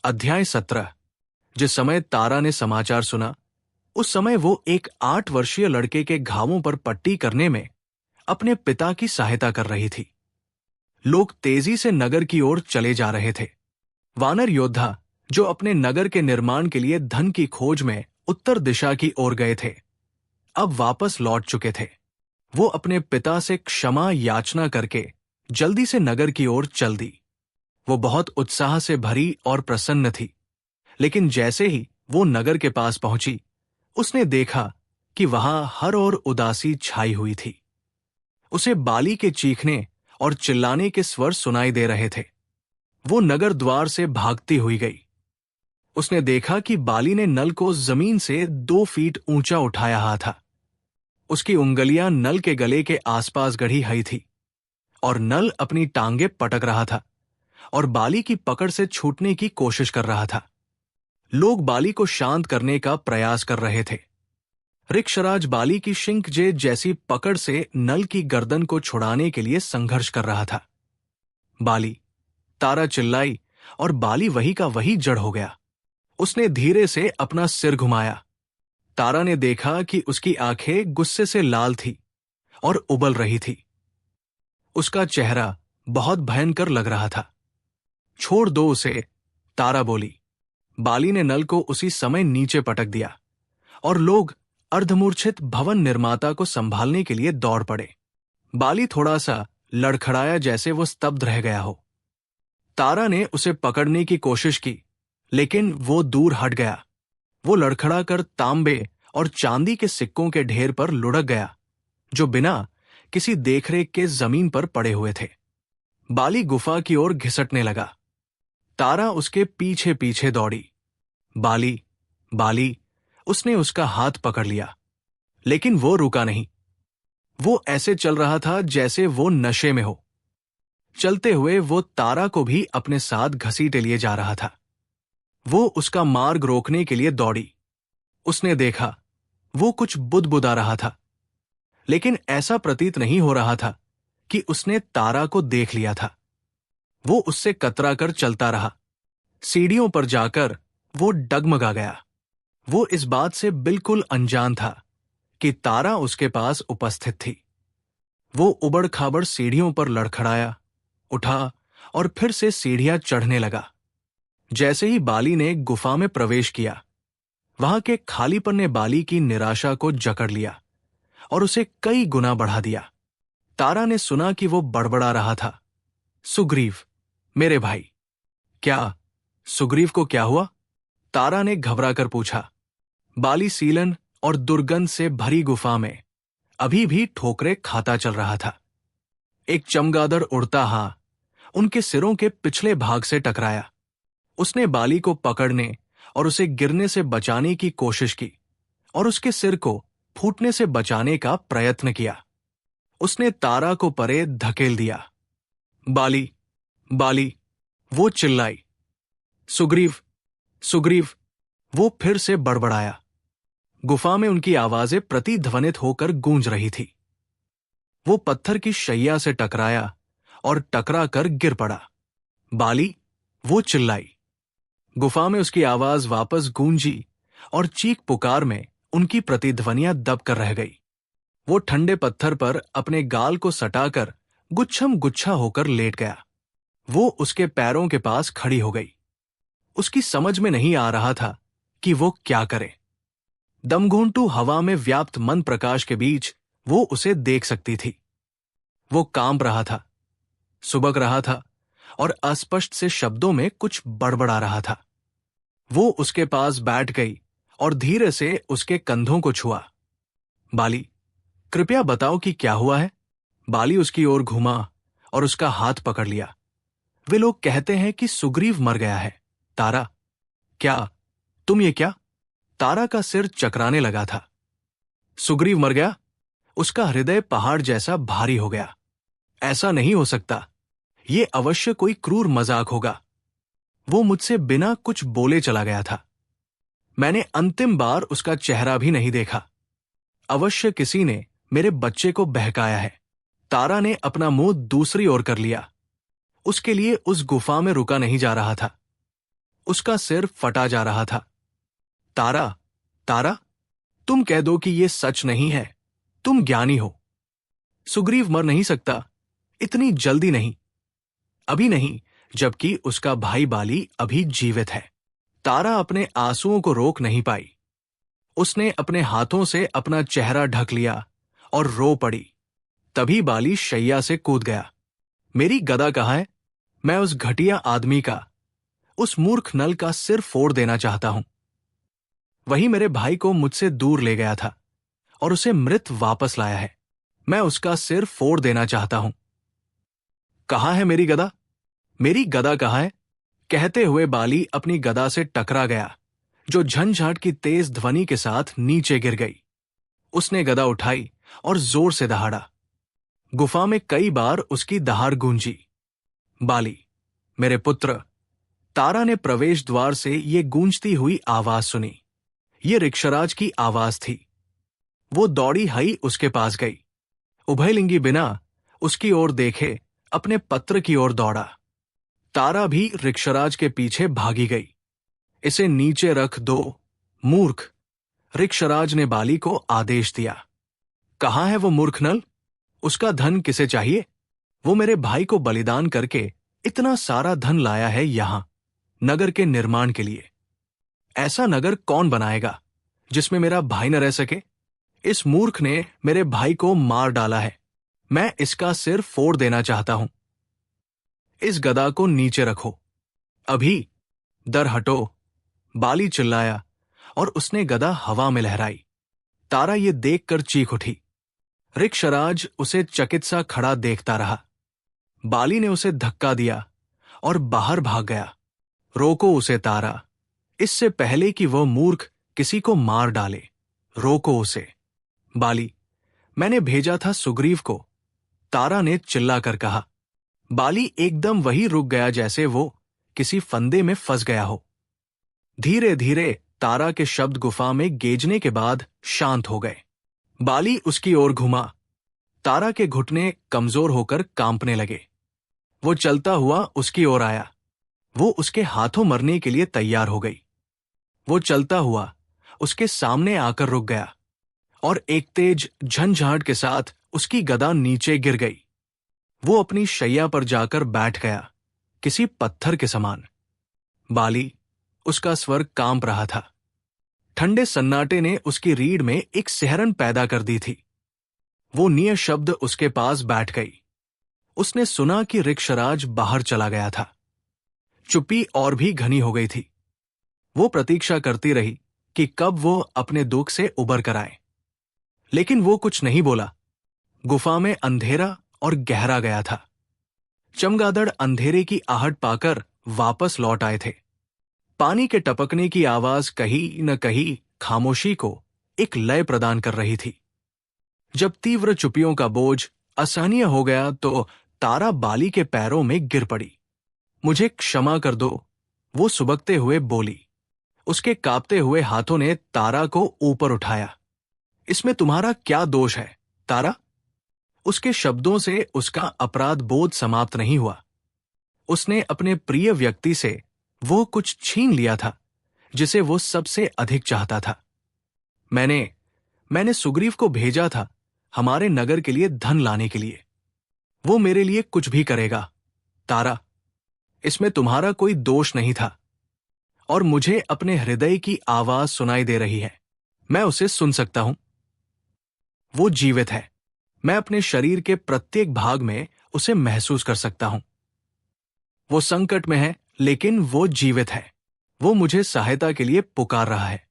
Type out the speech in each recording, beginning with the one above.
अध्याय 17। जिस समय तारा ने समाचार सुना, उस समय वो एक 8 वर्षीय लड़के के घावों पर पट्टी करने में अपने पिता की सहायता कर रही थी। लोग तेजी से नगर की ओर चले जा रहे थे। वानर योद्धा जो अपने नगर के निर्माण के लिए धन की खोज में उत्तर दिशा की ओर गए थे, अब वापस लौट चुके थे। वो अपने पिता से क्षमा याचना करके जल्दी से नगर की ओर चल दी। वो बहुत उत्साह से भरी और प्रसन्न थी, लेकिन जैसे ही वो नगर के पास पहुंची, उसने देखा कि वहां हर ओर उदासी छाई हुई थी। उसे बाली के चीखने और चिल्लाने के स्वर सुनाई दे रहे थे। वो नगर द्वार से भागती हुई गई। उसने देखा कि बाली ने नल को जमीन से 2 फीट ऊंचा उठाया हुआ था। उसकी उंगलियां नल के गले के आसपास गड़ी हुई थी और नल अपनी टांगे पटक रहा था और बाली की पकड़ से छूटने की कोशिश कर रहा था। लोग बाली को शांत करने का प्रयास कर रहे थे। रिक्षराज बाली की शिंकजे जैसी पकड़ से नल की गर्दन को छुड़ाने के लिए संघर्ष कर रहा था। बाली, तारा चिल्लाई और बाली वही का वही जड़ हो गया। उसने धीरे से अपना सिर घुमाया। तारा ने देखा कि उसकी आंखें गुस्से से लाल थी और उबल रही थी। उसका चेहरा बहुत भयंकर लग रहा था। छोड़ दो उसे, तारा बोली। बाली ने नल को उसी समय नीचे पटक दिया और लोग अर्धमूर्छित भवन निर्माता को संभालने के लिए दौड़ पड़े। बाली थोड़ा सा लड़खड़ाया, जैसे वो स्तब्ध रह गया हो। तारा ने उसे पकड़ने की कोशिश की, लेकिन वो दूर हट गया। वो लड़खड़ा कर तांबे और चांदी के सिक्कों के ढेर पर लुढ़क गया, जो बिना किसी देखरेख के जमीन पर पड़े हुए थे। बाली गुफा की ओर घिसटने लगा। तारा उसके पीछे पीछे दौड़ी। बाली, बाली, उसने उसका हाथ पकड़ लिया, लेकिन वो रुका नहीं। वो ऐसे चल रहा था जैसे वो नशे में हो। चलते हुए वो तारा को भी अपने साथ घसीटे लिए जा रहा था। वो उसका मार्ग रोकने के लिए दौड़ी। उसने देखा वो कुछ बुदबुदा रहा था, लेकिन ऐसा प्रतीत नहीं हो रहा था कि उसने तारा को देख लिया था। वो उससे कतरा कर चलता रहा। सीढ़ियों पर जाकर वो डगमगा गया। वो इस बात से बिल्कुल अनजान था कि तारा उसके पास उपस्थित थी। वो उबड़ खाबड़ सीढ़ियों पर लड़खड़ाया, उठा और फिर से सीढ़ियां चढ़ने लगा। जैसे ही बाली ने गुफा में प्रवेश किया, वहां के खालीपन ने बाली की निराशा को जकड़ लिया और उसे कई गुना बढ़ा दिया। तारा ने सुना कि वो बड़बड़ा रहा था, सुग्रीव, मेरे भाई। क्या? सुग्रीव को क्या हुआ? तारा ने घबराकर पूछा। बाली सीलन और दुर्गंध से भरी गुफा में अभी भी ठोकरे खाता चल रहा था। एक चमगादड़ उड़ता हा उनके सिरों के पिछले भाग से टकराया। उसने बाली को पकड़ने और उसे गिरने से बचाने की कोशिश की और उसके सिर को फूटने से बचाने का प्रयत्न किया। उसने तारा को परे धकेल दिया। बाली, बाली, वो चिल्लाई। सुग्रीव, सुग्रीव, वो फिर से बड़बड़ाया। गुफा में उनकी आवाजें प्रतिध्वनित होकर गूंज रही थी। वो पत्थर की शैया से टकराया और टकरा कर गिर पड़ा। बाली, वो चिल्लाई। गुफा में उसकी आवाज वापस गूंजी और चीख पुकार में उनकी प्रतिध्वनियां दब कर रह गई। वो ठंडे पत्थर पर अपने गाल को सटाकर गुच्छम गुच्छा होकर लेट गया। वो उसके पैरों के पास खड़ी हो गई। उसकी समझ में नहीं आ रहा था कि वो क्या करे। दमघोंटू हवा में व्याप्त मन प्रकाश के बीच वो उसे देख सकती थी। वो कांप रहा था, सुबक रहा था और अस्पष्ट से शब्दों में कुछ बड़बड़ा रहा था। वो उसके पास बैठ गई और धीरे से उसके कंधों को छुआ। बाली, कृपया बताओ कि क्या हुआ है। बाली उसकी ओर घूमा और उसका हाथ पकड़ लिया। वे लोग कहते हैं कि सुग्रीव मर गया है। तारा, क्या तुम ये क्या? तारा का सिर चकराने लगा था। सुग्रीव मर गया? उसका हृदय पहाड़ जैसा भारी हो गया। ऐसा नहीं हो सकता। ये अवश्य कोई क्रूर मजाक होगा। वो मुझसे बिना कुछ बोले चला गया था। मैंने अंतिम बार उसका चेहरा भी नहीं देखा। अवश्य किसी ने मेरे बच्चे को बहकाया है। तारा ने अपना मुंह दूसरी ओर कर लिया। उसके लिए उस गुफा में रुका नहीं जा रहा था। उसका सिर फटा जा रहा था। तारा, तारा, तुम कह दो कि ये सच नहीं है। तुम ज्ञानी हो। सुग्रीव मर नहीं सकता, इतनी जल्दी नहीं, अभी नहीं, जबकि उसका भाई बाली अभी जीवित है। तारा अपने आंसुओं को रोक नहीं पाई। उसने अपने हाथों से अपना चेहरा ढक लिया और रो पड़ी। तभी बाली शैया से कूद गया। मेरी गदा कहाँ है? मैं उस घटिया आदमी का, उस मूर्ख नल का सिर फोड़ देना चाहता हूं। वही मेरे भाई को मुझसे दूर ले गया था और उसे मृत वापस लाया है। मैं उसका सिर फोड़ देना चाहता हूं। कहाँ है मेरी गदा? मेरी गदा कहाँ है? कहते हुए बाली अपनी गदा से टकरा गया, जो झंझाट की तेज ध्वनि के साथ नीचे गिर गई। उसने गदा उठाई और जोर से दहाड़ा। गुफा में कई बार उसकी दहाड़ गूंजी। बाली, मेरे पुत्र। तारा ने प्रवेश द्वार से ये गूंजती हुई आवाज सुनी। ये ऋक्षराज की आवाज थी। वो दौड़ी हई उसके पास गई। उभयलिंगी बिना उसकी ओर देखे अपने पत्र की ओर दौड़ा। तारा भी ऋक्षराज के पीछे भागी गई। इसे नीचे रख दो, मूर्ख, ऋक्षराज ने बाली को आदेश दिया। कहाँ है वो मूर्ख नल? उसका धन किसे चाहिए? वो मेरे भाई को बलिदान करके इतना सारा धन लाया है यहां, नगर के निर्माण के लिए। ऐसा नगर कौन बनाएगा जिसमें मेरा भाई न रह सके? इस मूर्ख ने मेरे भाई को मार डाला है। मैं इसका सिर फोड़ देना चाहता हूं। इस गदा को नीचे रखो, अभी। दर हटो, बाली चिल्लाया और उसने गदा हवा में लहराई। तारा ये देखकर चीख उठी। ऋक्षराज उसे चकित सा खड़ा देखता रहा। बाली ने उसे धक्का दिया और बाहर भाग गया। रोको उसे तारा, इससे पहले कि वह मूर्ख किसी को मार डाले। रोको उसे। बाली, मैंने भेजा था सुग्रीव को, तारा ने चिल्लाकर कहा। बाली एकदम वही रुक गया जैसे वो किसी फंदे में फंस गया हो। धीरे धीरे तारा के शब्द गुफा में गूंजने के बाद शांत हो गए। बाली उसकी ओर घुमा। तारा के घुटने कमजोर होकर कांपने लगे। वो चलता हुआ उसकी ओर आया। वो उसके हाथों मरने के लिए तैयार हो गई। वो चलता हुआ उसके सामने आकर रुक गया और एक तेज झंझाट के साथ उसकी गदा नीचे गिर गई। वो अपनी शैया पर जाकर बैठ गया, किसी पत्थर के समान। बाली, उसका स्वर कांप रहा था। ठंडे सन्नाटे ने उसकी रीढ़ में एक सिहरन पैदा कर दी थी। वो निःशब्द उसके पास बैठ गई। उसने सुना कि ऋक्षराज बाहर चला गया था। चुप्पी और भी घनी हो गई थी। वो प्रतीक्षा करती रही कि कब वो अपने दुख से उबर कर आए, लेकिन वो कुछ नहीं बोला। गुफा में अंधेरा और गहरा गया था। चमगादड़ अंधेरे की आहट पाकर वापस लौट आए थे। पानी के टपकने की आवाज कहीं न कहीं खामोशी को एक लय प्रदान कर रही थी। जब तीव्र चुप्पियों का बोझ असहनीय हो गया तो तारा बाली के पैरों में गिर पड़ी। मुझे क्षमा कर दो, वो सुबकते हुए बोली। उसके कांपते हुए हाथों ने तारा को ऊपर उठाया। इसमें तुम्हारा क्या दोष है, तारा? उसके शब्दों से उसका अपराध बोध समाप्त नहीं हुआ। उसने अपने प्रिय व्यक्ति से वो कुछ छीन लिया था जिसे वो सबसे अधिक चाहता था। मैंने सुग्रीव को भेजा था हमारे नगर के लिए धन लाने के लिए। वो मेरे लिए कुछ भी करेगा, तारा। इसमें तुम्हारा कोई दोष नहीं था। और मुझे अपने हृदय की आवाज सुनाई दे रही है। मैं उसे सुन सकता हूं। वो जीवित है। मैं अपने शरीर के प्रत्येक भाग में उसे महसूस कर सकता हूं। वो संकट में है, लेकिन वो जीवित है। वो मुझे सहायता के लिए पुकार रहा है।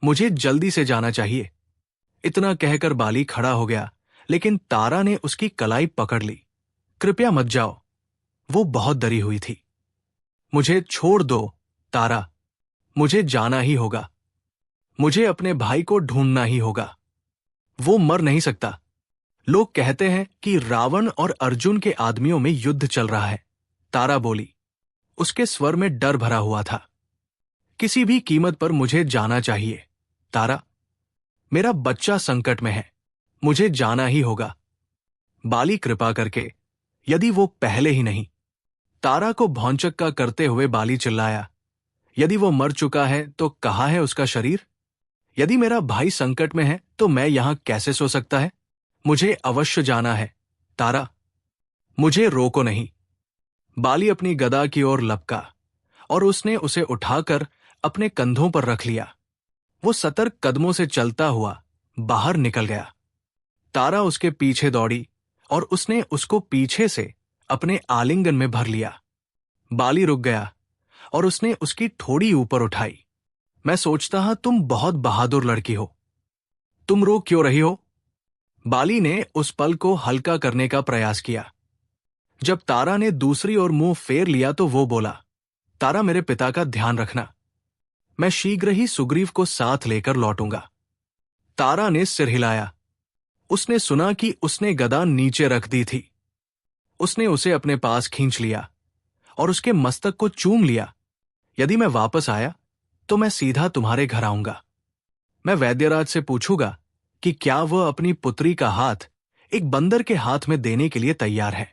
मुझे जल्दी से जाना चाहिए। इतना कहकर बाली खड़ा हो गया, लेकिन तारा ने उसकी कलाई पकड़ ली। कृपया मत जाओ। वो बहुत डरी हुई थी। मुझे छोड़ दो, तारा। मुझे जाना ही होगा। मुझे अपने भाई को ढूंढना ही होगा। वो मर नहीं सकता। लोग कहते हैं कि रावण और अर्जुन के आदमियों में युद्ध चल रहा है, तारा बोली। उसके स्वर में डर भरा हुआ था। किसी भी कीमत पर मुझे जाना चाहिए, तारा। मेरा बच्चा संकट में है। मुझे जाना ही होगा। बाली, कृपा करके, यदि वो पहले ही नहीं। तारा को भौंचक्का करते हुए बाली चिल्लाया, यदि वो मर चुका है तो कहाँ है उसका शरीर? यदि मेरा भाई संकट में है तो मैं यहां कैसे सो सकता है? मुझे अवश्य जाना है, तारा, मुझे रोको नहीं। बाली अपनी गदा की ओर लपका और उसने उसे उठाकर अपने कंधों पर रख लिया। वो सतर्क कदमों से चलता हुआ बाहर निकल गया। तारा उसके पीछे दौड़ी और उसने उसको पीछे से अपने आलिंगन में भर लिया। बाली रुक गया और उसने उसकी ठोड़ी ऊपर उठाई। मैं सोचता हूं तुम बहुत बहादुर लड़की हो। तुम रो क्यों रही हो? बाली ने उस पल को हल्का करने का प्रयास किया। जब तारा ने दूसरी ओर मुंह फेर लिया तो वो बोला, तारा, मेरे पिता का ध्यान रखना। मैं शीघ्र ही सुग्रीव को साथ लेकर लौटूंगा। तारा ने सिर हिलाया। उसने सुना कि उसने गदा नीचे रख दी थी। उसने उसे अपने पास खींच लिया और उसके मस्तक को चूम लिया। यदि मैं वापस आया तो मैं सीधा तुम्हारे घर आऊंगा। मैं वैद्यराज से पूछूंगा कि क्या वह अपनी पुत्री का हाथ एक बंदर के हाथ में देने के लिए तैयार है।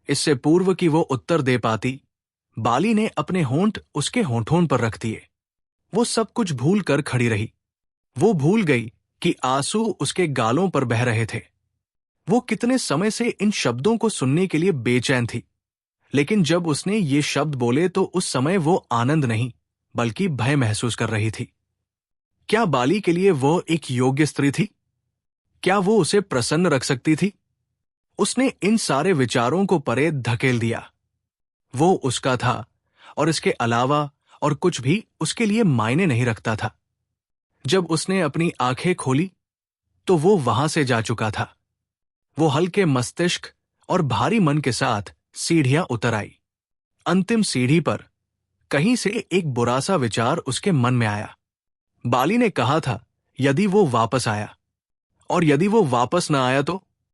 इससे पूर्व कि वो उत्तर दे पाती, बाली ने अपने होंठ उसके होंठों पर रख दिए। वो सब कुछ भूल कर खड़ी रही। वो भूल गई कि आंसू उसके गालों पर बह रहे थे। वो कितने समय से इन शब्दों को सुनने के लिए बेचैन थी, लेकिन जब उसने ये शब्द बोले तो उस समय वो आनंद नहीं बल्कि भय महसूस कर रही थी। क्या बाली के लिए वो एक योग्य स्त्री थी? क्या वो उसे प्रसन्न रख सकती थी? उसने इन सारे विचारों को परे धकेल दिया। वो उसका था और इसके अलावा और कुछ भी उसके लिए मायने नहीं रखता था। जब उसने अपनी आंखें खोली तो वो वहां से जा चुका था। वो हल्के मस्तिष्क और भारी मन के साथ सीढ़ियां उतर आई। अंतिम सीढ़ी पर कहीं से एक बुरा सा विचार उसके मन में आया। बाली ने कहा था, यदि वो वापस आया, और यदि वो वापस ना आया तो